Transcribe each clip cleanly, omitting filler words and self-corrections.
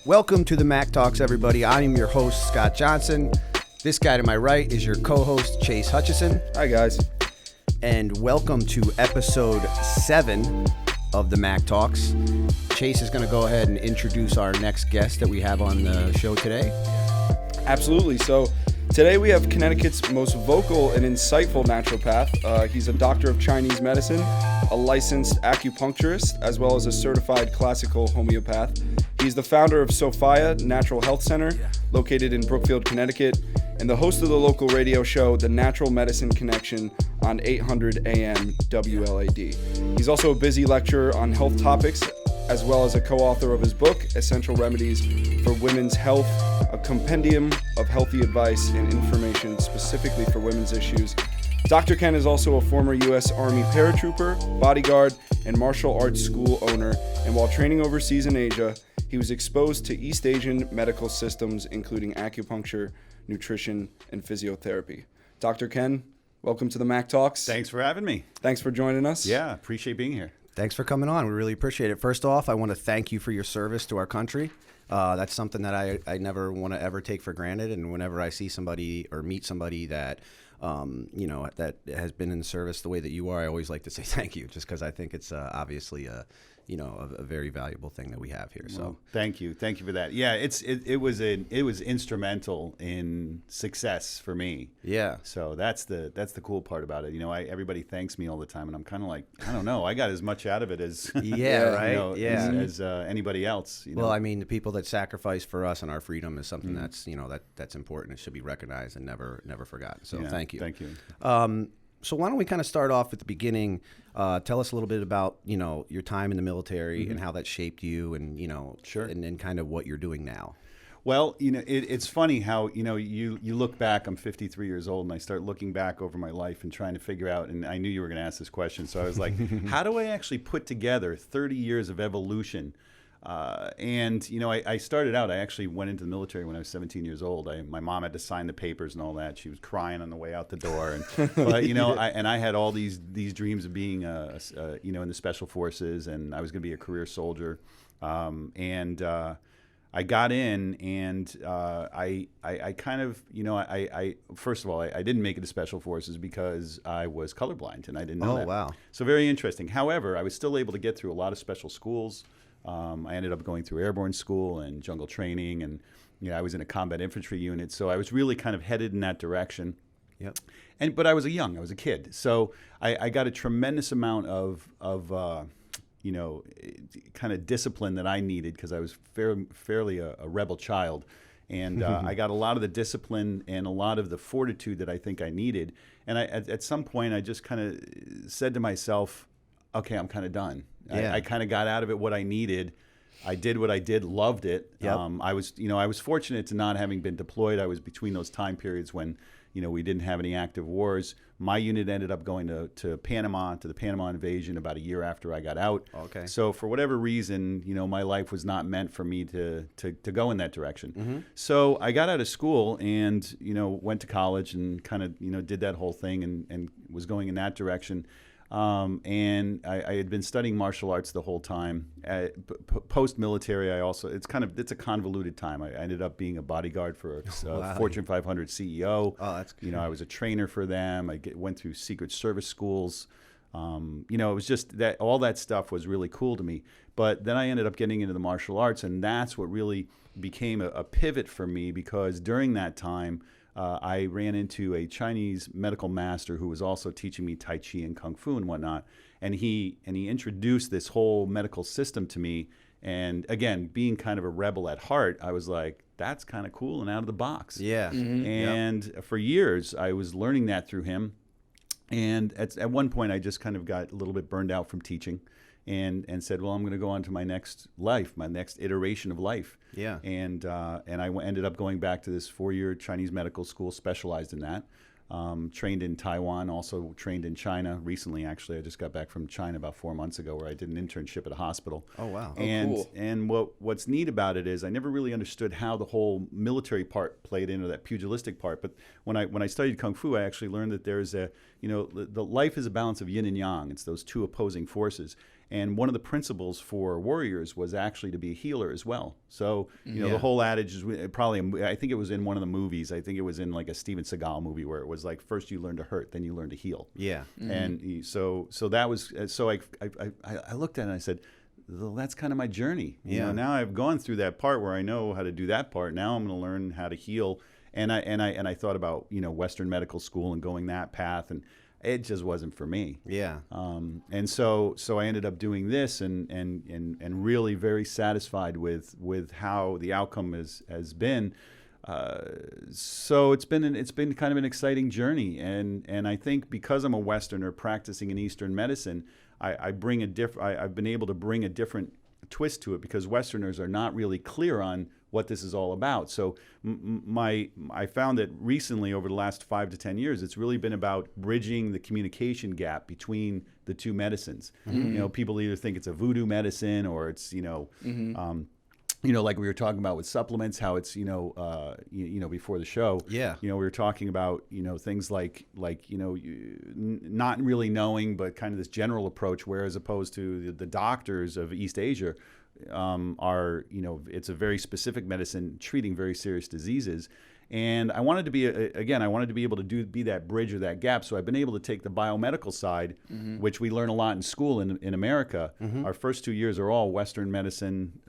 Welcome to the Mack Talks, everybody. I am your host, Scott Johnson. This guy to my right is your co-host, Chase Hutchison. Hi, guys. And welcome to episode 7 of the Mack Talks. Chase is going to go ahead and introduce our next guest that we have on the show today. Absolutely. So today we have Connecticut's most vocal and insightful naturopath. He's a doctor of Chinese medicine, a licensed acupuncturist, as well as a certified classical homeopath. He's the founder of Sophia Natural Health Center, located in Brookfield, Connecticut, and the host of the local radio show, The Natural Medicine Connection, on 800 AM WLAD. He's also a busy lecturer on health topics, as well as a co-author of his book, Essential Remedies for Women's Health, a compendium of healthy advice and information specifically for women's issues. Dr. Ken is also a former U.S. Army paratrooper, bodyguard, and martial arts school owner, and while training overseas in Asia, he was exposed to East Asian medical systems, including acupuncture, nutrition, and physiotherapy. Dr. Ken, welcome to the Mack Talks. Thanks for having me. Thanks for joining us. Yeah, appreciate being here. Thanks for coming on. We really appreciate it. First off, I want to thank you for your service to our country. That's something that I never want to ever take for granted. And whenever I see somebody or meet somebody that, that has been in service the way that you are, I always like to say thank you, just because I think it's obviously a very valuable thing that we have here. So well, thank you for that. Yeah, it was instrumental in success for me. Yeah. So that's the cool part about it. Everybody thanks me all the time, and I'm kind of like, I don't know, I got as much out of it as as anybody else. Well, I mean, the people that sacrifice for us and our freedom is something that's that's important. It should be recognized and never forgotten. So thank you. Thank you. So why don't we kind of start off at the beginning? Tell us a little bit about your time in the military and how that shaped you, and Sure. and then kind of what you're doing now. Well, it's funny how you look back. I'm 53 years old, and I start looking back over my life and trying to figure out. And I knew you were going to ask this question, so I was like, how do I actually put together 30 years of evolution? I started out, I actually went into the military when I was 17 years old. My mom had to sign the papers and all that. She was crying on the way out the door. But, I had all these dreams of being, in the special forces, and I was going to be a career soldier. I got in, and I kind of, first of all, I didn't make it to special forces because I was colorblind, and I didn't know that. Oh, wow. So very interesting. However, I was still able to get through a lot of special schools. I ended up going through airborne school and jungle training, and I was in a combat infantry unit, so I was really kind of headed in that direction. Yep. But I was a kid, so I got a tremendous amount of kind of discipline that I needed, because I was fairly a rebel child, and I got a lot of the discipline and a lot of the fortitude that I think I needed. And at some point, I just kind of said to myself, okay, I'm kind of done. Yeah. I kind of got out of it what I needed. I did what I did, loved it. Yep. I was fortunate to not having been deployed. I was between those time periods when, we didn't have any active wars. My unit ended up going to Panama, to the Panama invasion, about a year after I got out. Okay. So for whatever reason, my life was not meant for me to go in that direction. Mm-hmm. So I got out of school and, went to college and kind of, did that whole thing and was going in that direction. And I had been studying martial arts the whole time. Post-military, it's a convoluted time. I ended up being a bodyguard for a Wow. Fortune 500 CEO. Oh, that's good. I was a trainer for them. Went through Secret Service schools. It was just that all that stuff was really cool to me. But then I ended up getting into the martial arts, and that's what really became a pivot for me, because during that time, I ran into a Chinese medical master who was also teaching me Tai Chi and Kung Fu and whatnot. And he introduced this whole medical system to me. And again, being kind of a rebel at heart, I was like, that's kind of cool and out of the box. Yeah. Mm-hmm. And for years, I was learning that through him. And at one point, I just kind of got a little bit burned out from teaching. And said, well, I'm going to go on to my next life, my next iteration of life. Yeah. And I ended up going back to this 4-year Chinese medical school, specialized in that. Trained in Taiwan, also trained in China recently. Actually, I just got back from China about 4 months ago, where I did an internship at a hospital. Oh wow! Cool. And what's neat about it is I never really understood how the whole military part played into that pugilistic part. But when I studied kung fu, I actually learned that there's the life is a balance of yin and yang. It's those two opposing forces. And one of the principles for warriors was actually to be a healer as well. So, the whole adage is probably, I think it was in one of the movies. I think it was in like a Steven Seagal movie where it was like, first you learn to hurt, then you learn to heal. Yeah. And so that was, so I looked at it and I said, well, that's kind of my journey. Now I've gone through that part where I know how to do that part. Now I'm going to learn how to heal. And I thought about, Western medical school and going that path, and it just wasn't for me. Yeah. And so I ended up doing this and really very satisfied with how the outcome has been. So it's been kind of an exciting journey. And I think because I'm a Westerner practicing in Eastern medicine, I've been able to bring a different twist to it, because Westerners are not really clear on what this is all about. So I found that recently, over the last 5 to 10 years, it's really been about bridging the communication gap between the two medicines. People either think it's a voodoo medicine, or it's like we were talking about with supplements, how it's before the show. Yeah. We were talking about things like not really knowing, but kind of this general approach, where as opposed to the doctors of East Asia it's a very specific medicine treating very serious diseases. And I wanted to be able to be that bridge or that gap. So I've been able to take the biomedical side, which we learn a lot in school in America. Our first 2 years are all Western medicine,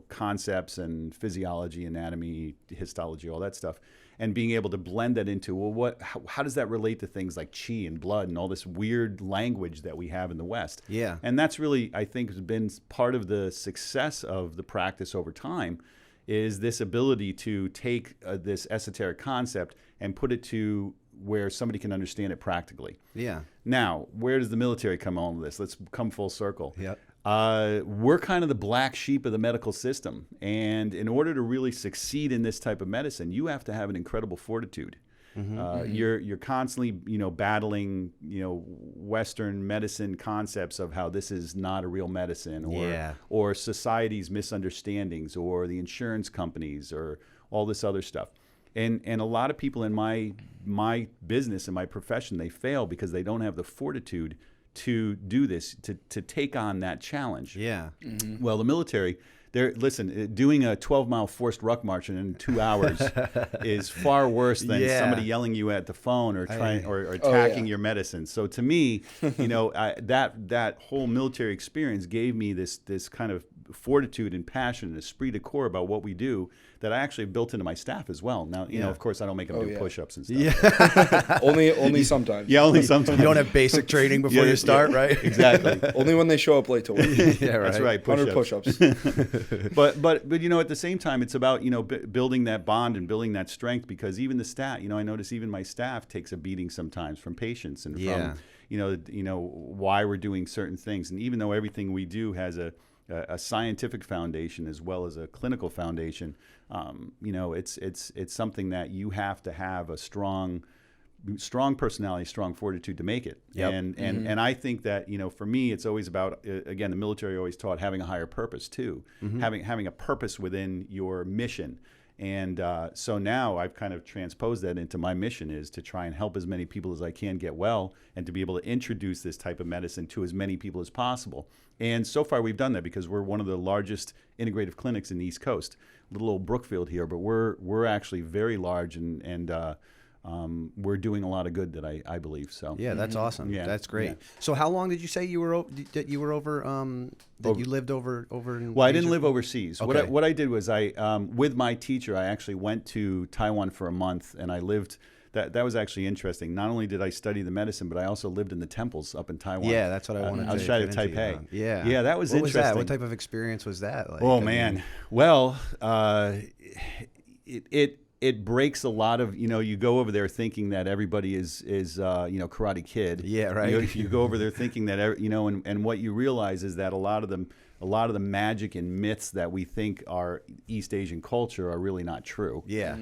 concepts and physiology, anatomy, histology, all that stuff. And being able to blend that into, how does that relate to things like chi and blood and all this weird language that we have in the West? Yeah. And that's really, I think, has been part of the success of the practice over time, is this ability to take this esoteric concept and put it to where somebody can understand it practically. Yeah. Now, where does the military come on with this? Let's come full circle. Yep. We're kind of the black sheep of the medical system. And in order to really succeed in this type of medicine, you have to have an incredible fortitude. You're constantly, battling, Western medicine concepts of how this is not a real medicine, or society's misunderstandings, or the insurance companies, or all this other stuff. And a lot of people in my business and my profession, they fail because they don't have the fortitude to do this, to take on that challenge. Yeah. Well, the military, doing a 12-mile forced ruck march in 2 hours is far worse than somebody yelling you at the phone or attacking your medicine. So to me, that whole military experience gave me this kind of fortitude and passion and esprit de corps about what we do that I actually built into my staff as well. Now, of course, I don't make them do push-ups and stuff. Yeah. only sometimes. Yeah, only sometimes. You don't have basic training before you start, right? Exactly. Only when they show up late to work. Yeah, right. That's right. 100 push-ups. But at the same time, it's about building that bond and building that strength, because even the staff, I notice even my staff takes a beating sometimes from patients and from why we're doing certain things. And even though everything we do has a scientific foundation as well as a clinical foundation, it's something that you have to have a strong personality, strong fortitude to make it. Yep. And I think that, for me, it's always about, again, the military always taught having a higher purpose too, having a purpose within your mission. And so now I've kind of transposed that into my mission, is to try and help as many people as I can get well, and to be able to introduce this type of medicine to as many people as possible. And so far we've done that, because we're one of the largest integrative clinics in the East Coast. Little old Brookfield here, but we're actually very large, and we're doing a lot of good that I believe. So yeah, that's awesome. Yeah, that's great. Yeah. So how long did you say you were over? You lived over in? Well, I didn't live overseas. Okay. What I did was with my teacher, I actually went to Taiwan for a month, and I lived. That was actually interesting. Not only did I study the medicine, but I also lived in the temples up in Taiwan. Yeah, that's what I wanted to outside of get into, Taipei. Yeah, that was what interesting. Was that? What type of experience was that? Like, Oh man, well, it breaks a lot of, you go over there thinking that everybody is Karate Kid. Yeah, right. You go over there thinking that, and what you realize is that a lot of the magic and myths that we think are East Asian culture are really not true. Yeah.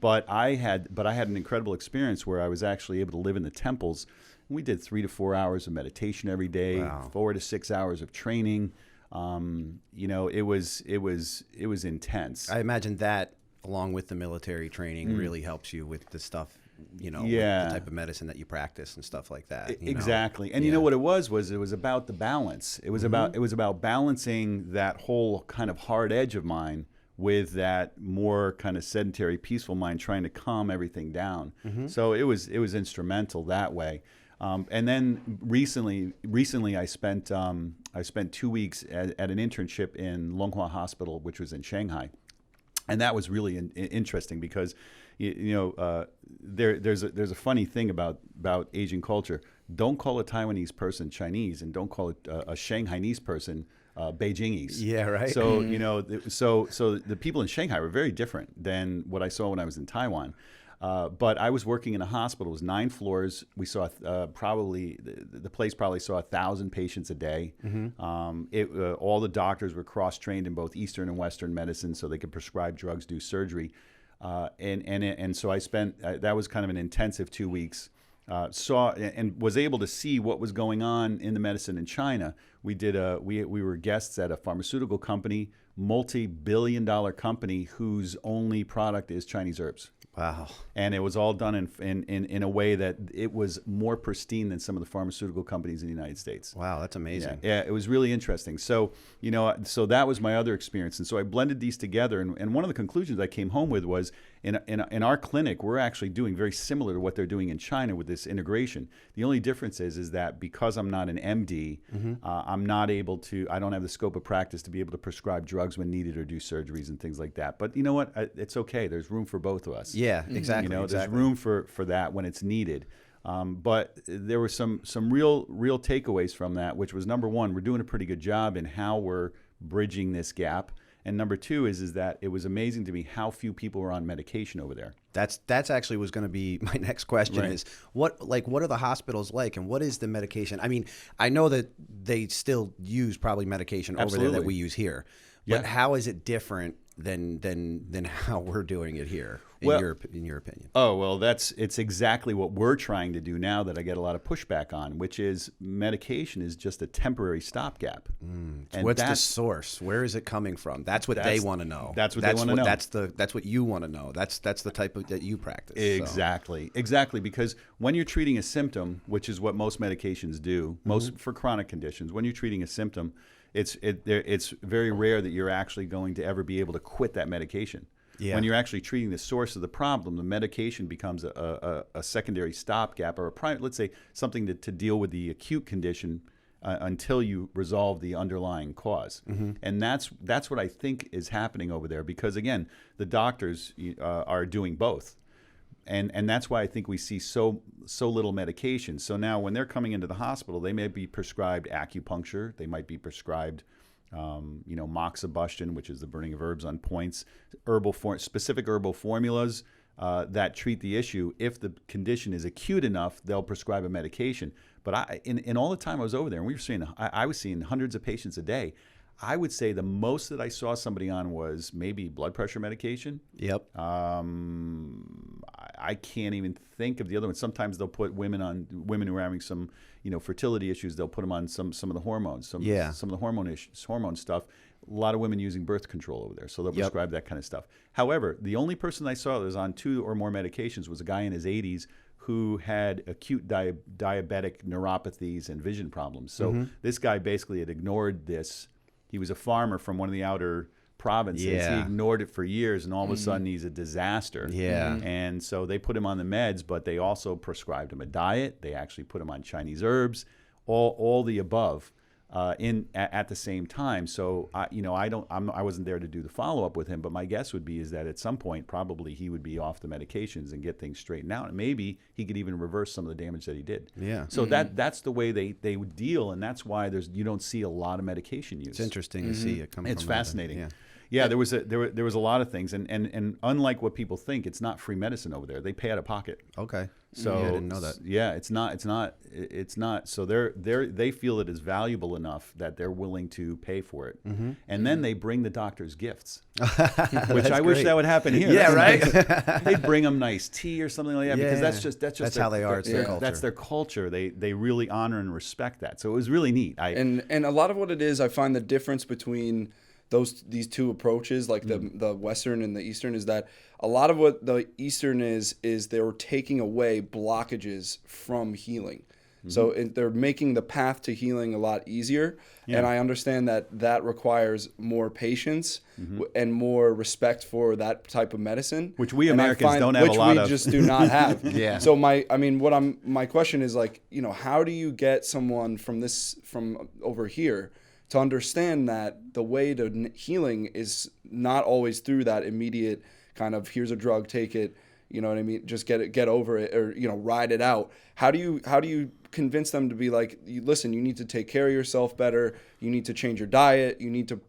But I had an incredible experience where I was actually able to live in the temples. We did 3 to 4 hours of meditation every day, Wow. 4 to 6 hours of training. It was intense. I imagine that, along with the military training, really helps you with the stuff, with Yeah. the type of medicine that you practice and stuff like that. Exactly. And Yeah. you know what it was about the balance. It was about balancing that whole kind of hard edge of mine with that more kind of sedentary, peaceful mind, trying to calm everything down. So it was instrumental that way. And then recently I spent 2 weeks at an internship in Longhua Hospital, which was in Shanghai, and that was really interesting because there's a funny thing about Asian culture. Don't call a Taiwanese person Chinese, and don't call it a Shanghainese person Beijingese. Yeah, right. So so the people in Shanghai were very different than what I saw when I was in Taiwan. But I was working in a hospital. It was 9 floors. We saw the place probably saw 1,000 patients a day. All the doctors were cross-trained in both Eastern and Western medicine, so they could prescribe drugs, do surgery. And so I spent that was kind of an intensive 2 weeks. Saw and was able to see what was going on in the medicine in China. We were guests at a pharmaceutical company, multi-billion-dollar company whose only product is Chinese herbs. Wow. And it was all done in a way that it was more pristine than some of the pharmaceutical companies in the United States. Wow, that's amazing. Yeah, it was really interesting. So, so that was my other experience. And so I blended these together. And one of the conclusions I came home with was in our clinic, we're actually doing very similar to what they're doing in China with this integration. The only difference is that because I'm not an MD, I'm not able to, I don't have the scope of practice to be able to prescribe drugs when needed or do surgeries and things like that. But you know what? It's okay. There's room for both of us. Yeah, exactly. There's room for that when it's needed. But there were some real takeaways from that, which was, number one, we're doing a pretty good job in how we're bridging this gap. And number two is that it was amazing to me how few people were on medication over there. That's actually was going to be my next question. Right. Is what are the hospitals like, and what is the medication? I mean, I know that they still use probably medication over there that we use here, but how is it different than how we're doing it here in your opinion? Oh, well, it's exactly what we're trying to do now that I get a lot of pushback on, which is medication is just a temporary stopgap. And what's the source? Where is it coming from? That's what they want to know. That's what they want to know. That's what you want to know. That's the type of that you practice. Exactly. Exactly. Because when you're treating a symptom, which is what most medications do, most for chronic conditions, when you're treating a symptom, it's very rare that you're actually going to ever be able to quit that medication. Yeah. When you're actually treating the source of the problem, the medication becomes a secondary stopgap or let's say something to deal with the acute condition until you resolve the underlying cause. And that's what I think is happening over there, because again, the doctors are doing both. And that's why I think we see so little medication. So now when they're coming into the hospital, they may be prescribed acupuncture. They might be prescribed, moxibustion, which is the burning of herbs on points, specific herbal formulas that treat the issue. If the condition is acute enough, they'll prescribe a medication. But in all the time I was over there, and I was seeing hundreds of patients a day. I would say the most that I saw somebody on was maybe blood pressure medication. Yep. I can't even think of the other one. Sometimes they'll put women who are having some, fertility issues. They'll put them on some of the hormones, some of the hormone stuff. A lot of women using birth control over there, so they'll prescribe that kind of stuff. However, the only person I saw that was on 2 or more medications was a guy in his 80s who had acute diabetic neuropathies and vision problems. So this guy basically had ignored this. He was a farmer from one of the outer provinces. Yeah. He ignored it for years, and all of a sudden he's a disaster. Yeah. And so they put him on the meds, but they also prescribed him a diet. They actually put him on Chinese herbs, all the above at the same time. So I wasn't there to do the follow-up with him, but my guess would be is that at some point probably he would be off the medications and get things straightened out, and maybe he could even reverse some of the damage that he did. Yeah. So that's the way they would deal, and that's why you don't see a lot of medication use. It's interesting to see it come. It's fascinating. Yeah, there was a lot of things, and unlike what people think, it's not free medicine over there. They pay out of pocket. Okay. So I didn't know that. Yeah, it's not. So they feel it is valuable enough that they're willing to pay for it, and then they bring the doctors gifts, which I wish that would happen here. Yeah, right. They bring them nice tea or something like that because that's how they are. It's their culture. That's their culture. They really honor and respect that. So it was really neat. And a lot of what it is, I find the difference between these two approaches, like the Western and the Eastern, is that a lot of what the Eastern is they're taking away blockages from healing. So they're making the path to healing a lot easier. Yeah. And I understand that requires more patience and more respect for that type of medicine, which we Americans don't have a lot of. Which we just do not have. Yeah. So my question is, like, how do you get someone from over here to understand that the way to healing is not always through that immediate kind of, here's a drug, take it, you know what I mean? Just get over it, or, ride it out. How do you convince them to be like, listen, you need to take care of yourself better. You need to change your diet. You need to,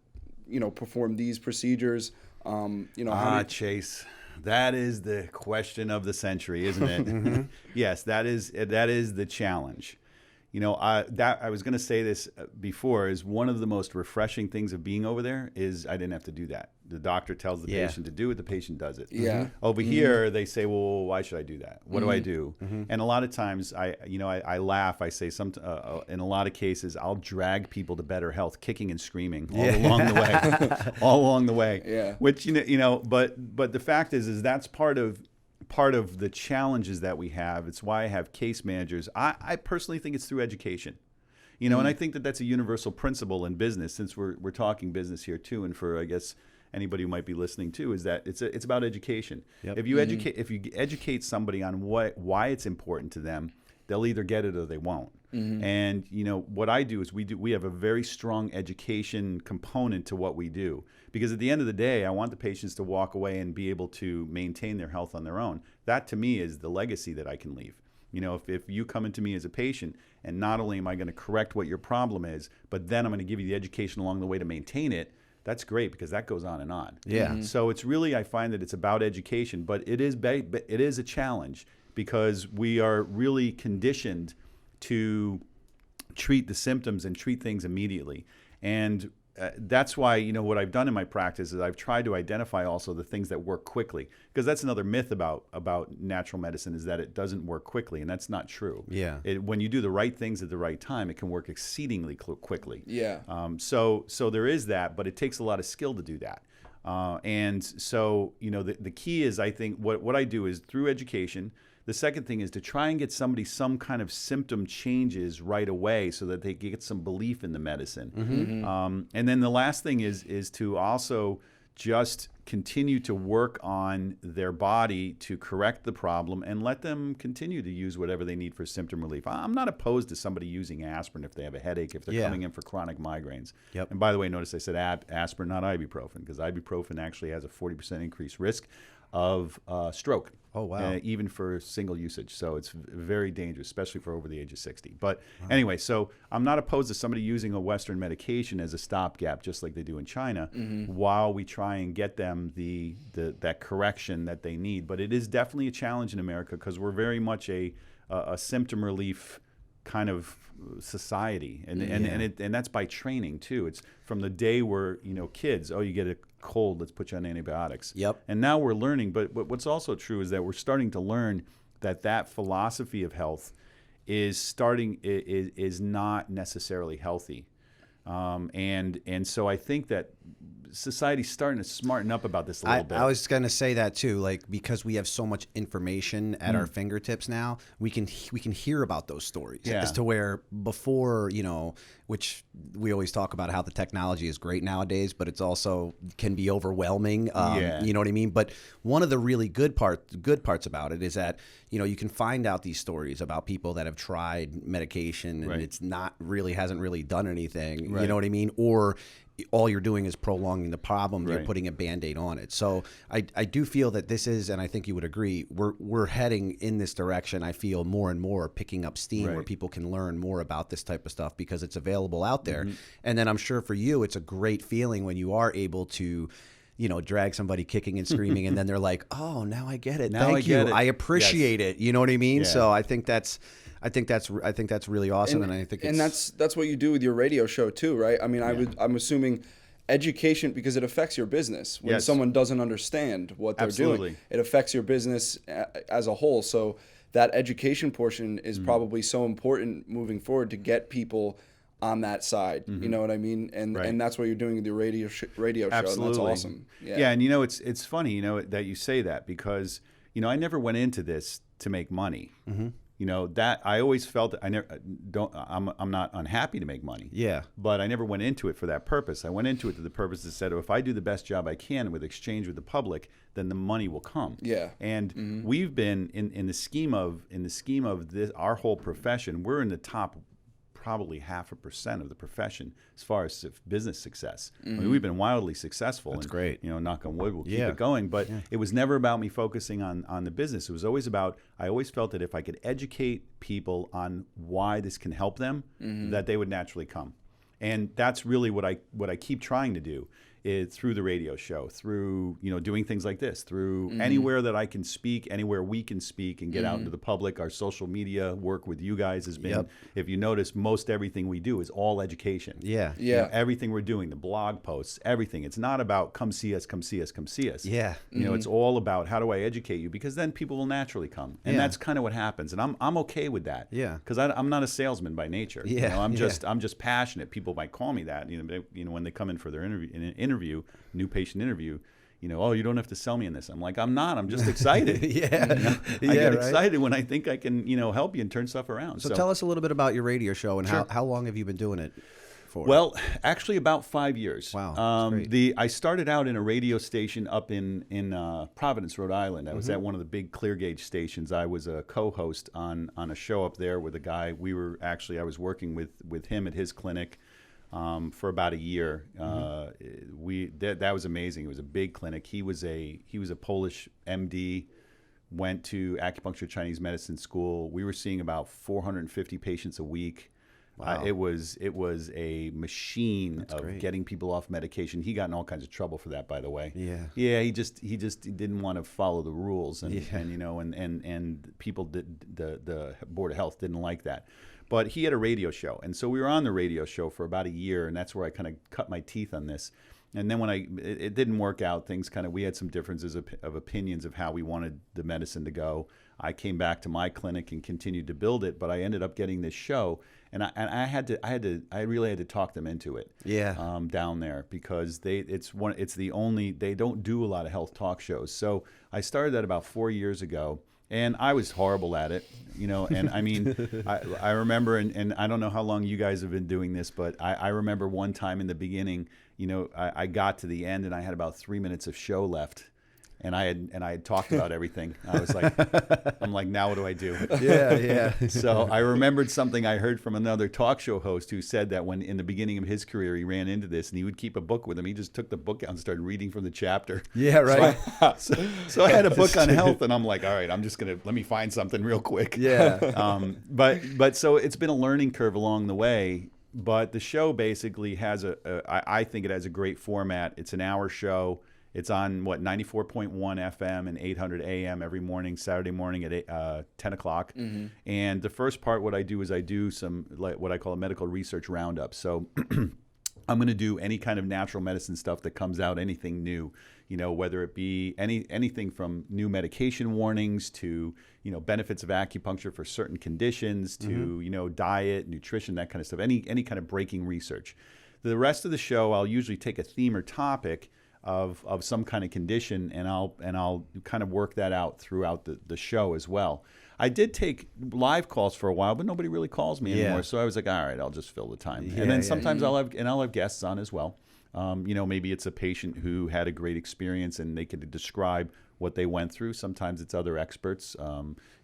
perform these procedures. Chase, that is the question of the century, isn't it? Yes, that is the challenge. I was going to say this before, is one of the most refreshing things of being over there is I didn't have to do that. The doctor tells the patient to do it, the patient does it. Yeah. Over here, they say, well, why should I do that? What do I do? And a lot of times, I laugh. I say, in a lot of cases, I'll drag people to better health, kicking and screaming all along the way. Yeah. Which, but the fact is that's part of the challenges that we have. It's why I have case managers. I personally think it's through education, and I think that's a universal principle in business, since we're talking business here too. And for, I guess, anybody who might be listening too, is that it's about education. Yep. If you educate somebody on why it's important to them, they'll either get it or they won't. And what I do is we have a very strong education component to what we do, because at the end of the day, I want the patients to walk away and be able to maintain their health on their own. That to me is the legacy that I can leave. If you come into me as a patient, and not only am I going to correct what your problem is, but then I'm going to give you the education along the way to maintain it, that's great, because that goes on and on. Yeah. So it's really, I find that it's about education, but it is a challenge, because we are really conditioned to treat the symptoms and treat things immediately. And that's why, what I've done in my practice is I've tried to identify also the things that work quickly, because that's another myth about natural medicine, is that it doesn't work quickly, and that's not true. Yeah. When you do the right things at the right time, it can work exceedingly quickly. Yeah. So there is that, but it takes a lot of skill to do that. And so, the key is, I think, what I do is through education. The second thing is to try and get somebody some kind of symptom changes right away, so that they get some belief in the medicine. And then the last thing is to also just continue to work on their body to correct the problem, and let them continue to use whatever they need for symptom relief. I'm not opposed to somebody using aspirin if they have a headache, if they're coming in for chronic migraines. Yep. And by the way, notice I said aspirin, not ibuprofen, because ibuprofen actually has a 40% increased risk of stroke. Oh, wow. Even for single usage. So it's very dangerous, especially for over the age of 60. But anyway, so I'm not opposed to somebody using a Western medication as a stopgap, just like they do in China, while we try and get them that correction that they need. But it is definitely a challenge in America, because we're very much a symptom relief kind of society, and that's by training too. It's from the day we're kids. Oh, you get a cold, let's put you on antibiotics. Yep. And now we're learning, but what's also true is that we're starting to learn that philosophy of health is not necessarily healthy, and so I think that society's starting to smarten up about this a little bit. I was going to say that too, because we have so much information at our fingertips now, we can hear about those stories as to where before, which we always talk about how the technology is great nowadays, but it's also can be overwhelming. You know what I mean? But one of the really good parts about it is that, you can find out these stories about people that have tried medication and it's not really, hasn't really done anything. You know what I mean? Or all you're doing is prolonging the problem. You're Right. putting a Band-Aid on it. So I do feel that this is, and I think you would agree, we're heading in this direction. I feel more and more picking up steam where people can learn more about this type of stuff because it's available out there. And then I'm sure for you, it's a great feeling when you are able to, you know, drag somebody kicking and screaming, and then they're like, "Oh, now I get it. Now Thank I you. get it." I appreciate it." You know what I mean? Yeah. So I think that's really awesome, and I think that's what you do with your radio show too, right? I mean, I'm assuming education, because it affects your business when someone doesn't understand what they're doing. It affects your business as a whole. So that education portion is probably so important moving forward to get people on that side. You know what I mean? And that's what you're doing with your radio show. And that's awesome. Yeah, and you know, it's funny, you know, that you say that, because, you know, I never went into this to make money. You know, that I always felt that I'm not unhappy to make money. Yeah. But I never went into it for that purpose. I went into it to the purpose that said, if I do the best job I can with exchange with the public, then the money will come. Yeah. And we've been in the scheme of this, our whole profession, we're in the top probably 0.5% of the profession as far as business success. I mean, we've been wildly successful. That's and, great. You know, knock on wood, we'll keep it going. But it was never about me focusing on the business. It was always about, I always felt that if I could educate people on why this can help them, that they would naturally come. And that's really what I keep trying to do. Through the radio show, through, you know, doing things like this, through anywhere that I can speak, anywhere we can speak and get out into the public. Our social media work with you guys has been, if you notice, most everything we do is all education. Yeah. You know, everything we're doing, the blog posts, everything. It's not about come see us, come see us, come see us. Yeah. You know, it's all about how do I educate you, because then people will naturally come. And that's kind of what happens. And I'm okay with that. Yeah. Because I'm not a salesman by nature. Yeah. You know, I'm just passionate. People might call me that, you know, when they come in for their interview, new patient interview, you know, oh, you don't have to sell me in this. I'm like, I'm not. I'm just excited. Yeah. You know? I get excited when I think I can, you know, help you and turn stuff around. So tell us a little bit about your radio show and how long have you been doing it for? Well, actually about 5 years. Wow. That's great. I started out in a radio station up in Providence, Rhode Island. I was at one of the big clear gauge stations. I was a co-host on a show up there with a guy. I was working with him at his clinic. For about a year. That was amazing. It was a big clinic. He was a Polish MD, went to acupuncture Chinese medicine school. We were seeing about 450 patients a week. Wow. It was a machine of getting people off medication. He got in all kinds of trouble for that, by the way. Yeah. He just didn't want to follow the rules, and you know, and people the Board of Health didn't like that. But he had a radio show, and so we were on the radio show for about a year, and that's where I kind of cut my teeth on this. And then when it didn't work out, we had some differences of opinions of how we wanted the medicine to go. I came back to my clinic and continued to build it, but I ended up getting this show, and I really had to talk them into it. Yeah. Down there, because they don't do a lot of health talk shows. So I started that about 4 years ago. And I was horrible at it, you know, and I mean, I remember, and I don't know how long you guys have been doing this, but I remember one time in the beginning, you know, I got to the end and I had about 3 minutes of show left. And I had talked about everything. I was like, I'm like, now what do I do? Yeah. So I remembered something I heard from another talk show host who said that when in the beginning of his career he ran into this and he would keep a book with him. He just took the book out and started reading from the chapter. Yeah, right. So I had a book on health, and I'm like, all right, I'm just let me find something real quick. Yeah. But so it's been a learning curve along the way. But the show basically has I think it has a great format. It's an hour show. It's on 94.1 FM and 800 AM every morning, Saturday morning at 10 o'clock. And the first part, what I do is I do some what I call a medical research roundup. So I'm going to do any kind of natural medicine stuff that comes out, anything new, you know, whether it be anything from new medication warnings to, you know, benefits of acupuncture for certain conditions to, you know, diet, nutrition, that kind of stuff, any kind of breaking research. The rest of the show, I'll usually take a theme or topic of some kind of condition, and I'll kind of work that out throughout the show as well. I did take live calls for a while, but nobody really calls me anymore. So I was like, all right, I'll just fill the time. And then sometimes I'll have guests on as well. You know, maybe it's a patient who had a great experience and they could describe what they went through. Sometimes it's other experts,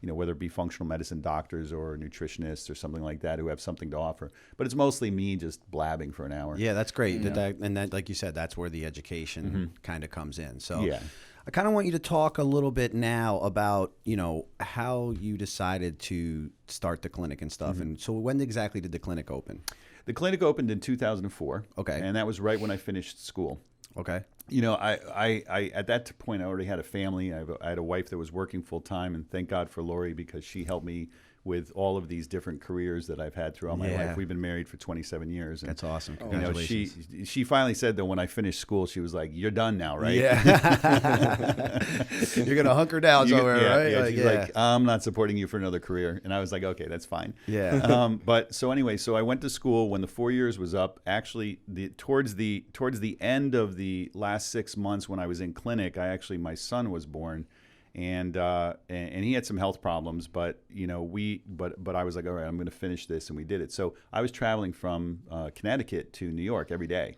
whether it be functional medicine doctors or nutritionists or something like that who have something to offer. But it's mostly me just blabbing for an hour. Yeah, that's great. And that, like you said, that's where the education kind of comes in. So I kind of want you to talk a little bit now about, how you decided to start the clinic and stuff. And so when exactly did the clinic open? The clinic opened in 2004. Okay. And that was right when I finished school. Okay. I at that point I already had a family. I had a wife that was working full time, and thank God for Lori, because she helped me with all of these different careers that I've had throughout my life. We've been married for 27 years. And, that's awesome. Congratulations. She finally said that when I finished school, she was like, "You're done now, right?" Yeah. You're gonna hunker down somewhere, right? Yeah. She's like, "I'm not supporting you for another career," and I was like, "Okay, that's fine." Yeah. But so anyway, so I went to school when the 4 years was up. Actually, towards the end of the last 6 months when I was in clinic, my son was born. And he had some health problems, but but I was like, all right, I'm going to finish this, and we did it. So I was traveling from Connecticut to New York every day.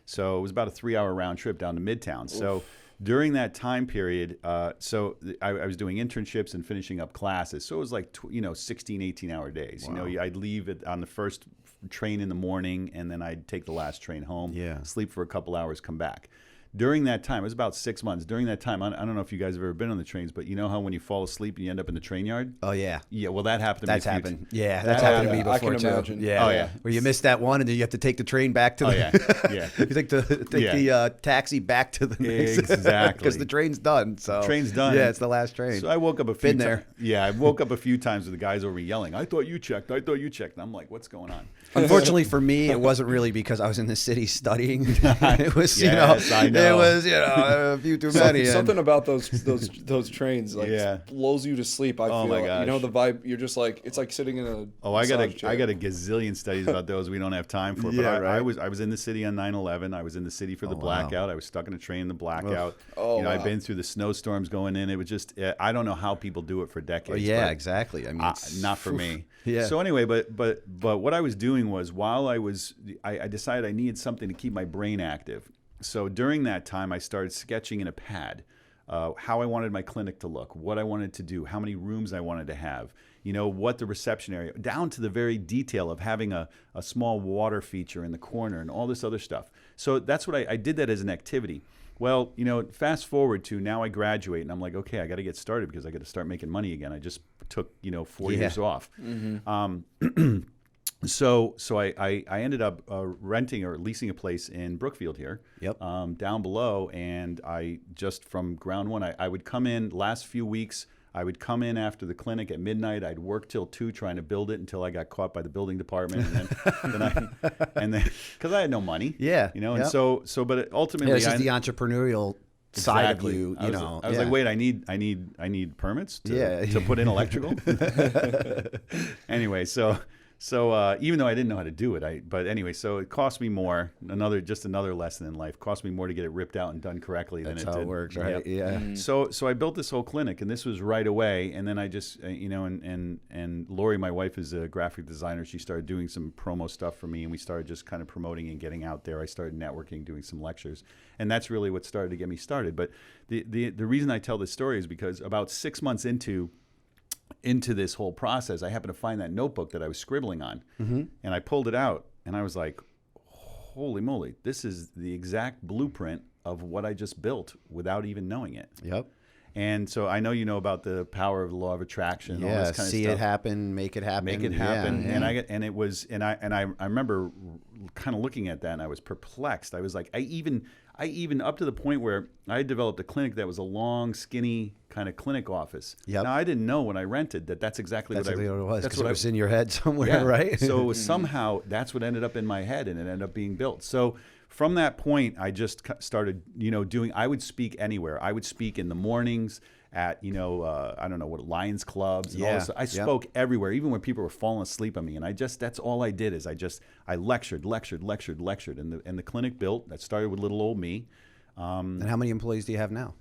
So it was about a 3-hour round trip down to Midtown. Oof. So during that time period, I was doing internships and finishing up classes. So it was like 16, 18-hour days. Wow. I'd leave on the first train in the morning, and then I'd take the last train home. Yeah. Sleep for a couple hours, come back. During that time, it was about 6 months. During that time, I don't know if you guys have ever been on the trains, but you know how when you fall asleep, you end up in the train yard? Oh, yeah. Yeah, well, that happened to me. That's happened. Yeah, that's happened to me before, I can too. imagine. Yeah. Oh, yeah. Where you miss that one, and then you have to take the train back to the... yeah. You take the taxi back to the next... Exactly. Because the train's done, so... The train's done. Yeah, it's the last train. So I woke up a few times. Been there. Yeah, I woke up a few times with the guys over yelling, "I thought you checked. I thought you checked." And I'm like, what's going on? Unfortunately for me, it wasn't really because I was in the city studying. It was, I know. It was, a few too many. Something about those trains blows you to sleep. I feel. My gosh. The vibe. You're just like, it's like sitting in a. I got a gazillion studies about those we don't have time for. But I was in the city on 9/11. I was in the city for the blackout. I was stuck in a train in the blackout. I've been through the snowstorms going in. It was just I don't know how people do it for decades. Exactly. I mean, not for me. Yeah. So anyway, but what I was doing was while I decided I needed something to keep my brain active. So during that time, I started sketching in a pad how I wanted my clinic to look, what I wanted to do, how many rooms I wanted to have, what the reception area, down to the very detail of having a small water feature in the corner and all this other stuff. So that's what I did that as an activity. Well, fast forward to now I graduate, and I'm like, okay, I got to get started because I got to start making money again. I just took 4 years off. Mm-hmm. So I ended up renting or leasing a place in Brookfield here, down below, and I just from ground one, I would come in last few weeks. I would come in after the clinic at midnight. I'd work till 2 trying to build it until I got caught by the building department, and then because I had no money, and so but ultimately, this is the entrepreneurial side of you. I was like, wait, I need permits to put in electrical. Anyway, so even though I didn't know how to do it, but anyway, so it cost me more. Another lesson in life. Cost me more to get it ripped out and done correctly than it did. That's how it works, right? Yeah. Mm-hmm. So I built this whole clinic, and this was right away. And then I just, and Lori, my wife, is a graphic designer. She started doing some promo stuff for me, and we started just kind of promoting and getting out there. I started networking, doing some lectures, and that's really what started to get me started. But the reason I tell this story is because about 6 months into this whole process, I happened to find that notebook that I was scribbling on, and I pulled it out, and I was like, holy moly, this is the exact blueprint of what I just built without even knowing it. Yep. And so I know you know about the power of the law of attraction. All this kind see of stuff. It happen, make it happen. Make it happen. Yeah. And I remember kind of looking at that, and I was perplexed. I was like, I even up to the point where I had developed a clinic that was a long, skinny kind of clinic office. Yep. Now I didn't know when I rented that's exactly what it was. That's what it was in your head somewhere, right? So it was somehow that's what ended up in my head, and it ended up being built. So from that point, I just started, doing. I would speak anywhere. I would speak in the mornings at, I don't know what, Lions clubs and all this. I spoke everywhere, even when people were falling asleep on me. And that's all I did is I lectured, and the clinic built. That started with little old me. And how many employees do you have now?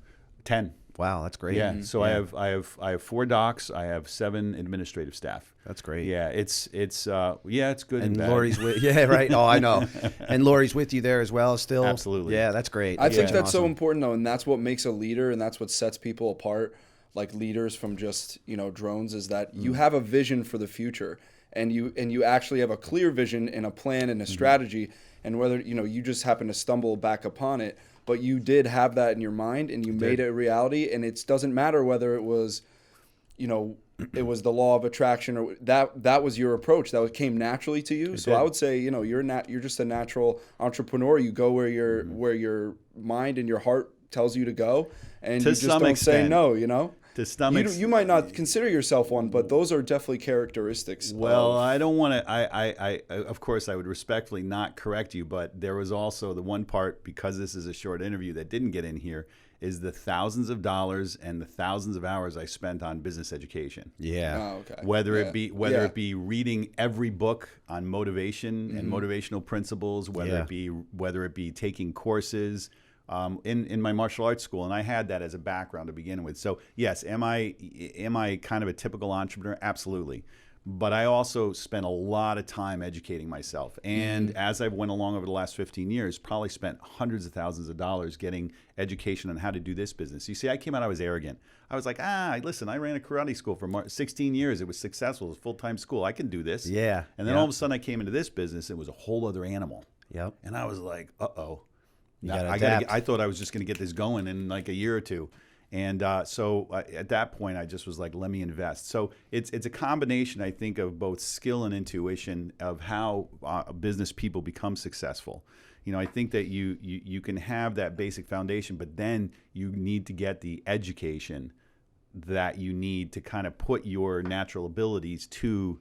10. Wow, that's great. Yeah. So I have 4 docs. I have 7 administrative staff. That's great. Yeah, it's good and bad. Lori's with right. Oh, I know. And Lori's with you there as well still. Absolutely. Yeah, that's great. I think that's awesome. so important though, and that's what makes a leader, and that's what sets people apart, like leaders from just drones, is that you have a vision for the future, and you actually have a clear vision and a plan and a strategy, and whether you just happen to stumble back upon it, but you did have that in your mind and you made it a reality, and it doesn't matter whether it was it was the law of attraction or that was your approach that came naturally to you. So I would say you're just a natural entrepreneur. You go where your mind and your heart tells you to go, and you just don't say no. To some extent, you might not consider yourself one, but those are definitely characteristics. Well, I don't want to. I of course I would respectfully not correct you, but there was also the one part, because this is a short interview, that didn't get in here, is the thousands of dollars and the thousands of hours I spent on business education. Yeah. Oh, okay. Whether it be reading every book on motivation and motivational principles, whether it be taking courses in my martial arts school, and I had that as a background to begin with. So yes, am I kind of a typical entrepreneur? Absolutely. But I also spent a lot of time educating myself. And as I went along over the last 15 years, probably spent hundreds of thousands of dollars getting education on how to do this business. You see, I came out, I was arrogant. I was like, listen, I ran a karate school for 16 years. It was successful. It was a full-time school. I can do this. Yeah. And then all of a sudden I came into this business. It was a whole other animal. Yep. And I was like, uh-oh. I thought I was just going to get this going in like a year or two. And so at that point, I just was like, let me invest. So it's a combination, I think, of both skill and intuition of how business people become successful. I think that you can have that basic foundation, but then you need to get the education that you need to kind of put your natural abilities to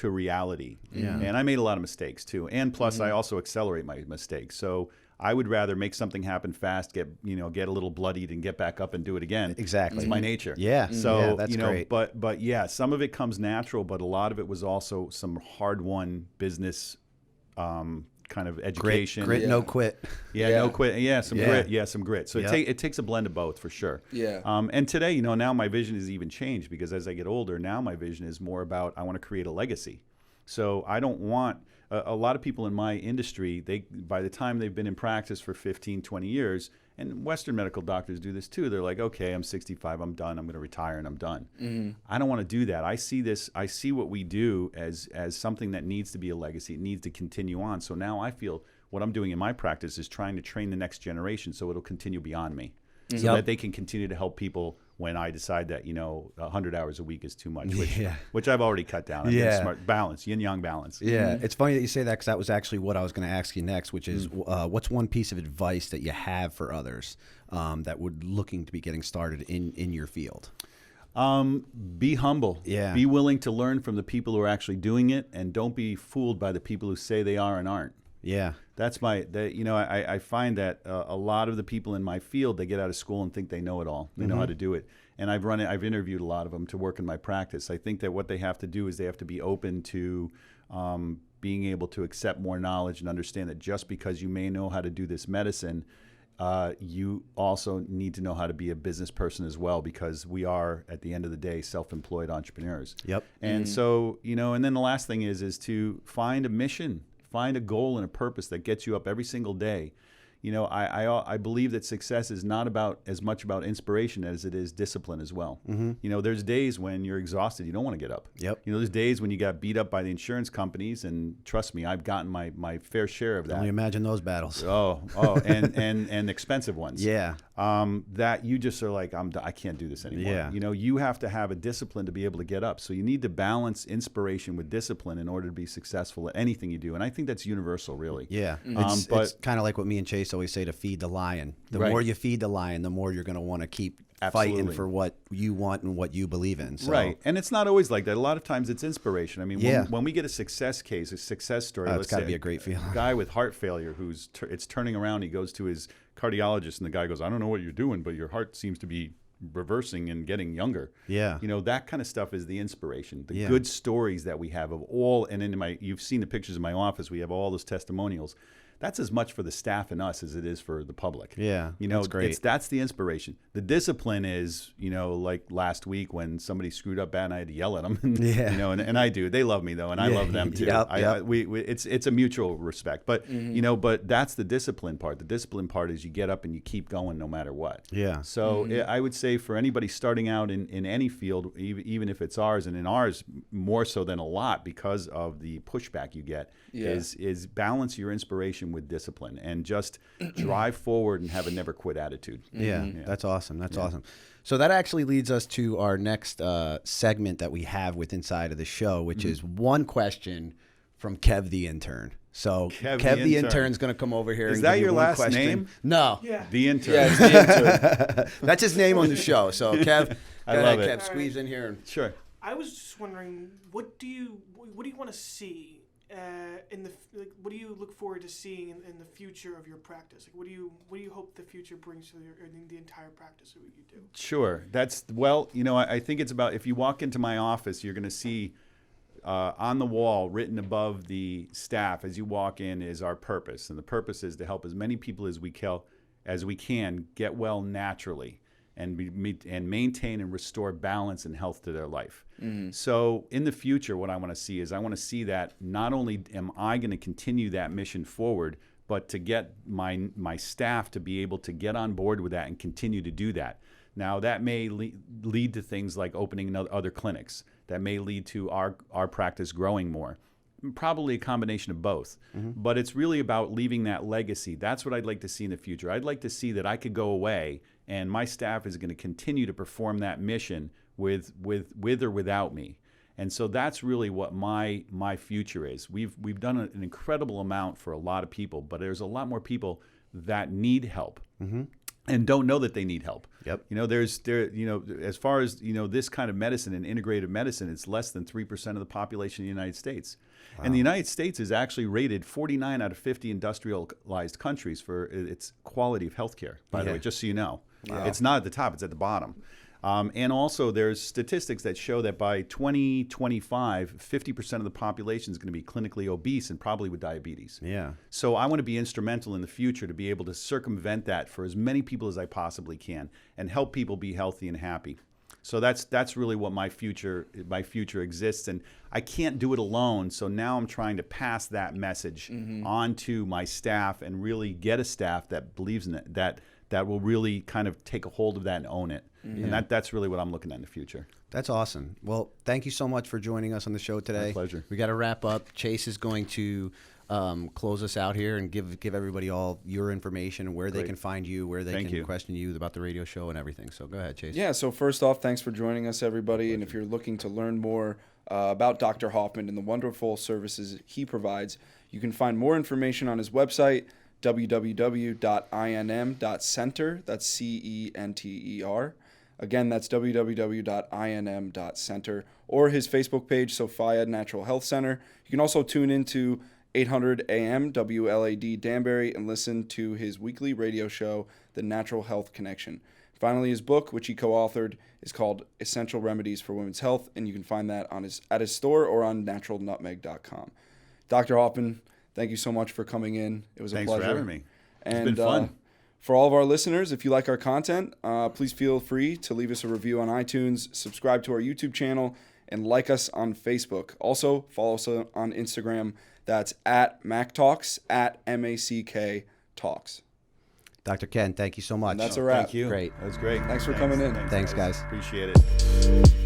reality. Yeah. And I made a lot of mistakes too. And plus, I also accelerate my mistakes. So I would rather make something happen fast, get a little bloodied, and get back up and do it again. Exactly. It's my nature. Yeah. So that's great. But yeah, some of it comes natural, but a lot of it was also some hard-won business kind of education. Grit, no quit. No quit. Yeah, some grit. Yeah, some grit. So Yep. it takes a blend of both for sure. Yeah. And today, now my vision has even changed, because as I get older, now my vision is more about, I want to create a legacy. So I don't want a lot of people in my industry, by the time they've been in practice for 15, 20 years, and Western medical doctors do this too, they're like, okay, I'm 65, I'm done, I'm going to retire and I'm done. I don't want to do that. I see what we do as something that needs to be a legacy. It needs to continue on. So now I feel what I'm doing in my practice is trying to train the next generation so it'll continue beyond me. So that they can continue to help people when I decide that 100 hours a week is too much, which I've already cut down. Smart balance, yin yang balance. Yeah, it's funny that you say that, because that was actually what I was going to ask you next, which is what's one piece of advice that you have for others that would looking to be getting started in your field? Be humble. Yeah. Be willing to learn from the people who are actually doing it, and don't be fooled by the people who say they are and aren't. Yeah. That's I find that a lot of the people in my field, they get out of school and think they know it all. They know how to do it. And I've interviewed a lot of them to work in my practice. I think that what they have to do is they have to be open to being able to accept more knowledge and understand that just because you may know how to do this medicine, you also need to know how to be a business person as well, because we are, at the end of the day, self-employed entrepreneurs. Yep. And so, and then the last thing is to find a mission. Find a goal and a purpose that gets you up every single day. I believe that success is not as much about inspiration as it is discipline as well. There's days when you're exhausted, you don't want to get up. Yep. There's days when you got beat up by the insurance companies, and trust me, I've gotten my fair share of that. Only imagine those battles. And expensive ones. Yeah. That you just are like, I can't do this anymore. Yeah. You have to have a discipline to be able to get up. So you need to balance inspiration with discipline in order to be successful at anything you do. And I think that's universal, really. Yeah. It's kind of like what me and Chase always say, to feed the lion. The more you feed the lion, the more you're going to want to keep fighting for what you want and what you believe in. So. Right. And it's not always like that. A lot of times it's inspiration. I mean, when we get a success case, a success story, it's got to be a great feeling. A guy with heart failure who's it's turning around, he goes to his cardiologist, and the guy goes, I don't know what you're doing, but your heart seems to be reversing and getting younger. Yeah. That kind of stuff is the inspiration. The good stories that we have of all, and you've seen the pictures in my office, we have all those testimonials. that's as much for the staff and us as it is for the public. Yeah, you know, that's great. That's the inspiration. The discipline is, you know, like last week when somebody screwed up bad and I had to yell at them. And, Yeah. you know, and I do. They love me though, and I love them too. Yep, It's a mutual respect. But you know, but that's the discipline part. The discipline part is you get up and you keep going no matter what. Yeah. So I would say for anybody starting out in any field, even if it's ours, and in ours more so than a lot because of the pushback you get, is balance your inspiration with discipline and just drive forward and have a never quit attitude. Yeah, that's awesome. That's awesome. So that actually leads us to our next segment that we have with inside of the show, which is one question from Kev the intern. So Kev the intern is going to come over here. Is and that give you your one last question. name? No. Yeah. The intern. Yeah, it's the intern. That's his name on the show. So Kev, I go love ahead, it. Kev, squeeze in here. Sure. I was just wondering, what do you want to see what do you look forward to seeing in the future of your practice? Like, what do you hope the future brings to the entire practice of what you do? Sure. You know, I think it's about, if you walk into my office, you're going to see on the wall written above the staff as you walk in is our purpose. And the purpose is to help as many people as we can get well naturally and maintain and restore balance and health to their life. So in the future, what I want to see is I want to see that not only am I going to continue that mission forward, but to get my staff to be able to get on board with that and continue to do that. Now, that may lead to things like opening other clinics. That may lead to our practice growing more. Probably a combination of both. But it's really about leaving that legacy. That's what I'd like to see in the future. I'd like to see that I could go away and my staff is going to continue to perform that mission with or without me. And so that's really what my future is. We've done an incredible amount for a lot of people, but there's a lot more people that need help. And don't know that they need help. Yep. You know, as far as, you know, this kind of medicine and integrative medicine, it's less than 3% of the population in the United States. Wow. And the United States is actually rated 49 out of 50 industrialized countries for its quality of healthcare, by the way, just so you know. Wow. It's not at the top, it's at the bottom. And also there's statistics that show that by 2025, 50% of the population is going to be clinically obese and probably with diabetes. Yeah. So I want to be instrumental in the future to be able to circumvent that for as many people as I possibly can and help people be healthy and happy. So that's really what my future exists, and I can't do it alone. So now I'm trying to pass that message on to my staff and really get a staff that believes in it, that will really kind of take a hold of that and own it. And that's really what I'm looking at in the future. That's awesome. Well, thank you so much for joining us on the show today. My pleasure. We got to wrap up. Chase is going to close us out here and give everybody all your information, where they can find you, where they can question you about the radio show and everything. So go ahead, Chase. Yeah, so first off, thanks for joining us, everybody. And if you're looking to learn more about Dr. Hoffman and the wonderful services he provides, you can find more information on his website, www.inm.center. That's CENTER. Again, that's www.inm.center, or his Facebook page, Sophia Natural Health Center. You can also tune into 800 AM WLAD Danbury and listen to his weekly radio show, The Natural Health Connection. Finally, his book, which he co-authored, is called Essential Remedies for Women's Health, and you can find that at his store or on naturalnutmeg.com. Dr. Hoffman, thank you so much for coming in. It was a pleasure. Thanks for having me. It's been fun. For all of our listeners, if you like our content, please feel free to leave us a review on iTunes, subscribe to our YouTube channel, and like us on Facebook. Also, follow us on Instagram. That's at Mack Talks, at MACK Talks. Dr. Ken, thank you so much. And that's a wrap. Thank you. Great. That was great. Thanks for coming in. Thanks, guys. Appreciate it.